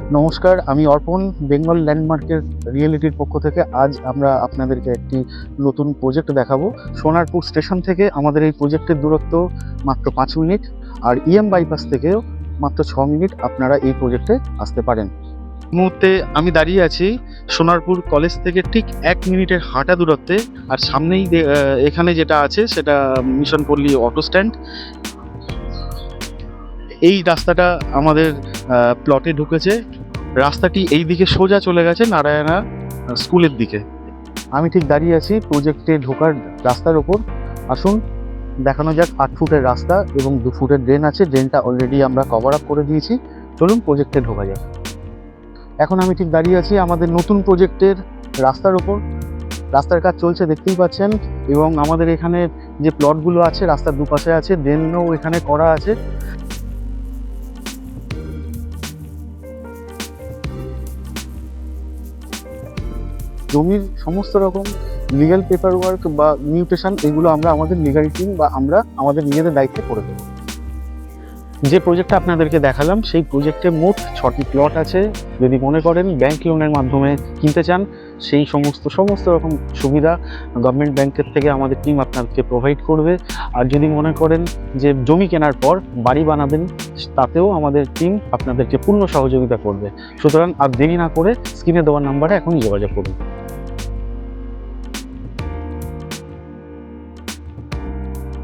নমস্কার, আমি অর্পণ, বেঙ্গল ল্যান্ডমার্কের রিয়েলিটির পক্ষ থেকে আজ আমরা আপনাদেরকে একটি নতুন প্রজেক্ট দেখাবো। সোনারপুর স্টেশন থেকে আমাদের এই প্রজেক্টের দূরত্ব মাত্র 5 মিনিট, আর বাইপাস থেকেও মাত্র 6 মিনিট আপনারা এই প্রজেক্টে আসতে পারেন। এই মুহূর্তে আমি দাঁড়িয়ে আছি সোনারপুর কলেজ থেকে ঠিক 1 মিনিটের হাঁটা দূরত্বে, আর সামনেই এখানে যেটা আছে সেটা মিশন পল্লী অটো স্ট্যান্ড। এই রাস্তাটা আমাদের প্লটে ঢুকেছে। রাস্তাটি এই দিকে সোজা চলে গেছে নারায়ণা স্কুলের দিকে। আমি ঠিক দাঁড়িয়ে আছি প্রজেক্টে ঢোকার রাস্তার ওপর। আসুন দেখানো যাক 8 ফুটের রাস্তা এবং 2 ফুটের ড্রেন আছে। ড্রেনটা অলরেডি আমরা কভার আপ করে দিয়েছি। চলুন প্রজেক্টে ঢোকা যাক। এখন আমি ঠিক দাঁড়িয়ে আছি আমাদের নতুন প্রজেক্টের রাস্তার ওপর। রাস্তার কাজ চলছে দেখতেই পাচ্ছেন, এবং আমাদের এখানে যে প্লটগুলো আছে রাস্তার দুপাশে আছে, ড্রেনও এখানে করা আছে। জমির সমস্ত রকম লিগ্যাল পেপার ওয়ার্ক বা মিউটেশন এগুলো আমরা আমাদের লিগ্যাল টিম বা আমরা আমাদের নিজেদের দায়িত্বে করে দেবো। যে প্রজেক্টটা আপনাদেরকে দেখালাম সেই প্রজেক্টে মোট 6টি প্লট আছে। যদি মনে করেন ব্যাংক লোনের মাধ্যমে কিনতে চান, সেই সমস্ত রকম সুবিধা গভর্নমেন্ট ব্যাংকের থেকে আমাদের টিম আপনাদেরকে প্রোভাইড করবে। আর যদি মনে করেন যে জমি কেনার পর বাড়ি বানাবেন, তাতেও আমাদের টিম আপনাদেরকে পূর্ণ সহযোগিতা করবে। সুতরাং আর দেরি না করে স্ক্রিনে দেওয়ার নাম্বারে এখনই যোগাযোগ করুন।